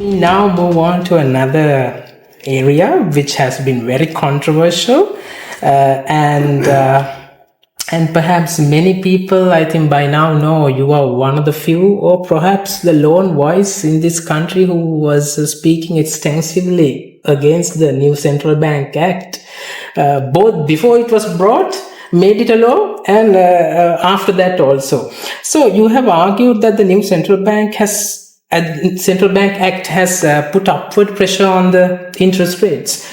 Now move on to another area which has been very controversial and perhaps many people, I think by now know you are one of the few or perhaps the lone voice in this country who was speaking extensively against the new Central Bank Act, both before it was brought, made it a law, and after that also. So you have argued that the new Central Bank Act has put upward pressure on the interest rates.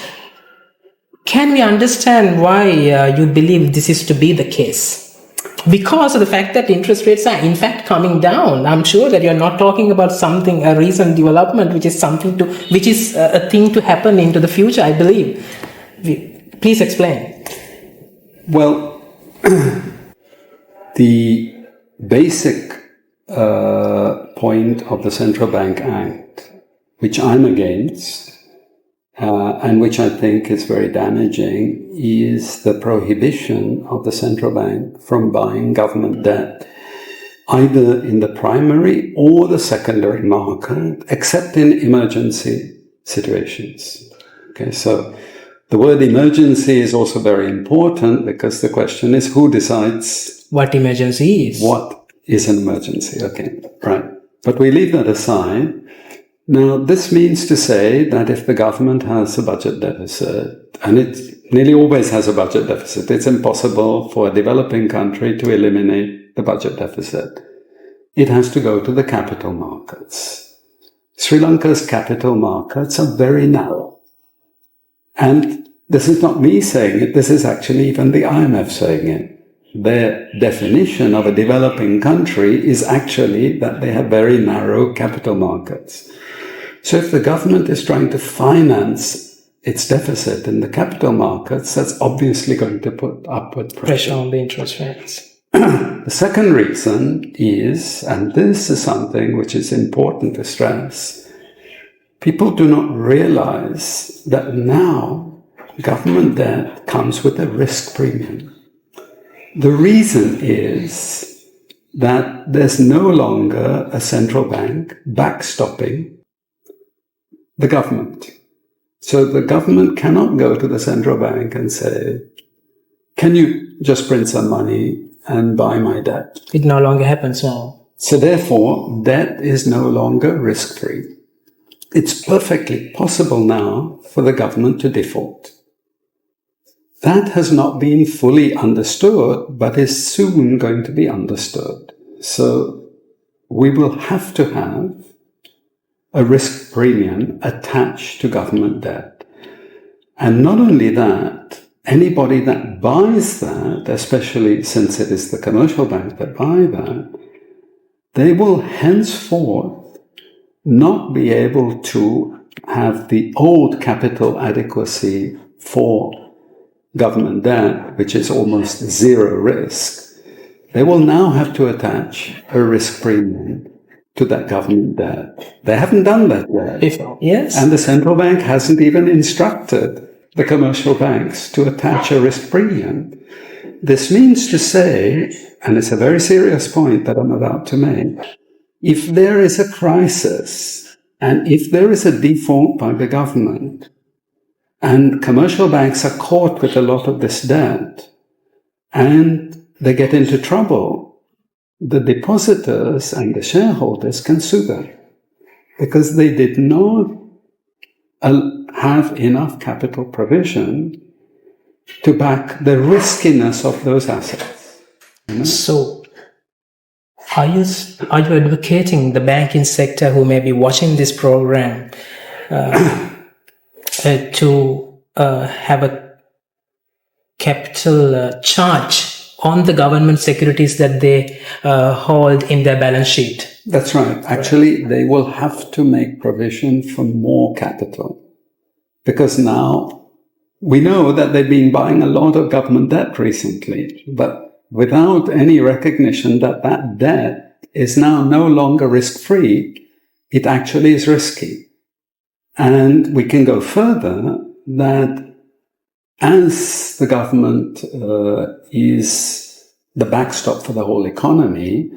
Can we understand why you believe this is to be the case? Because of the fact that interest rates are in fact coming down. I'm sure that you're not talking about a recent development, which is a thing to happen into the future, I believe. Please explain. Well, the basic point of the Central Bank Act, which I'm against, and which I think is very damaging, is the prohibition of the central bank from buying government debt, either in the primary or the secondary market, except in emergency situations. Okay, so the word emergency is also very important because the question is who decides what emergency is. What is an emergency? Okay, right. But we leave that aside. Now, this means to say that if the government has a budget deficit, and it nearly always has a budget deficit, it's impossible for a developing country to eliminate the budget deficit. It has to go to the capital markets. Sri Lanka's capital markets are very narrow. And this is not me saying it, this is actually even the IMF saying it. Their definition of a developing country is actually that they have very narrow capital markets. So if the government is trying to finance its deficit in the capital markets, that's obviously going to put upward pressure on the interest rates. The second reason is, and this is something which is important to stress, people do not realize that now government debt comes with a risk premium. The reason is that there's no longer a central bank backstopping the government. So the government cannot go to the central bank and say, can you just print some money and buy my debt? It no longer happens now. So therefore, debt is no longer risk-free. It's perfectly possible now for the government to default. That has not been fully understood, but is soon going to be understood. So we will have to have a risk premium attached to government debt. And not only that, anybody that buys that, especially since it is the commercial banks that buy that, they will henceforth not be able to have the old capital adequacy for government debt, which is almost zero risk. They will now have to attach a risk premium to that government debt. They haven't done that yet. Yes. And the central bank hasn't even instructed the commercial banks to attach a risk premium. This means to say, and it's a very serious point that I'm about to make, if there is a crisis and if there is a default by the government and commercial banks are caught with a lot of this debt and they get into trouble, the depositors and the shareholders can sue them because they did not have enough capital provision to back the riskiness of those assets. You know? So, are you advocating the banking sector who may be watching this program to have a capital charge on the government securities that they hold in their balance sheet? That's right. Actually, they will have to make provision for more capital. Because now we know that they've been buying a lot of government debt recently, but without any recognition that that debt is now no longer risk-free, it actually is risky. And we can go further that as the government is the backstop for the whole economy,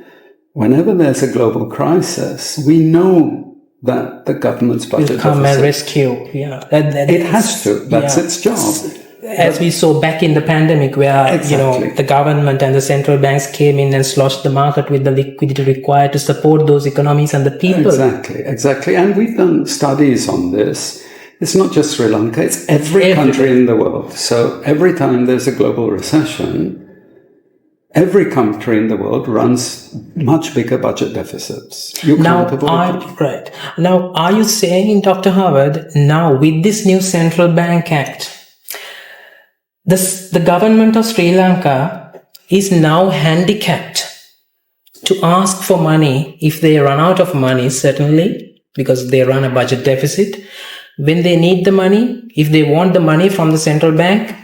whenever there's a global crisis, we know that the government's budget will come deficit, and rescue. Yeah, it has to. That's its job. As we saw back in the pandemic, where Exactly. the government and the central banks came in and sloshed the market with the liquidity required to support those economies and the people. Exactly. And we've done studies on this. It's not just Sri Lanka, it's every country in the world. So every time there's a global recession, every country in the world runs much bigger budget deficits. You can't avoid it. Right. Now, are you saying, Dr. Howard, now with this new Central Bank Act, the government of Sri Lanka is now handicapped to ask for money if they run out of money, certainly, because they run a budget deficit. When they need the money, if they want the money from the central bank,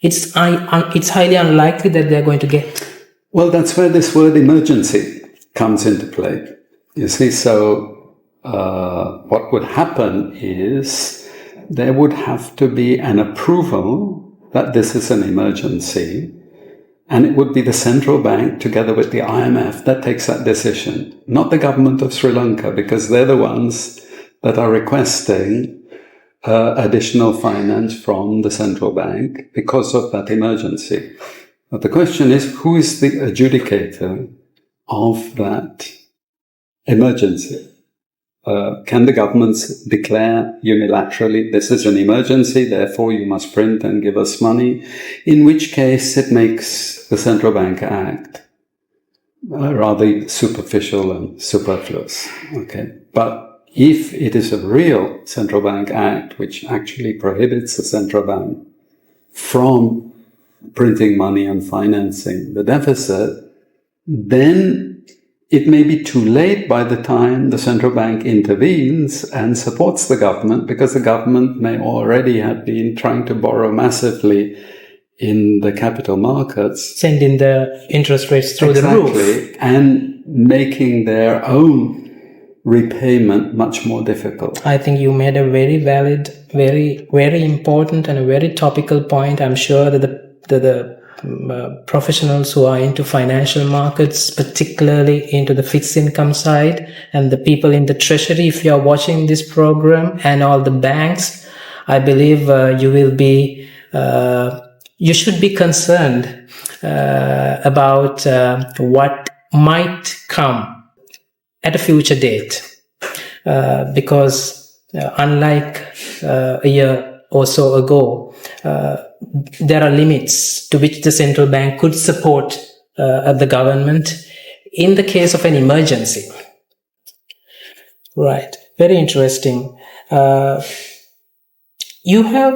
it's highly unlikely that they're going to get. Well, that's where this word emergency comes into play. You see, so what would happen is there would have to be an approval that this is an emergency, and it would be the central bank together with the IMF that takes that decision, not the government of Sri Lanka, because they're the ones that are requesting additional finance from the central bank because of that emergency. But the question is, who is the adjudicator of that emergency? Can the governments declare unilaterally, this is an emergency, therefore you must print and give us money? In which case it makes the central bank act rather superficial and superfluous. Okay, but if it is a real central bank act which actually prohibits the central bank from printing money and financing the deficit, then it may be too late by the time the central bank intervenes and supports the government, because the government may already have been trying to borrow massively in the capital markets. Sending the interest rates through the roof. And making their own repayment much more difficult. I think you made a very valid, very, very important and a very topical point. I'm sure that the professionals who are into financial markets, particularly into the fixed income side, and the people in the treasury, if you are watching this program, and all the banks, I believe you should be concerned about what might come at a future date, because unlike a year or so ago, there are limits to which the central bank could support the government in the case of an emergency. Right. Very interesting. You have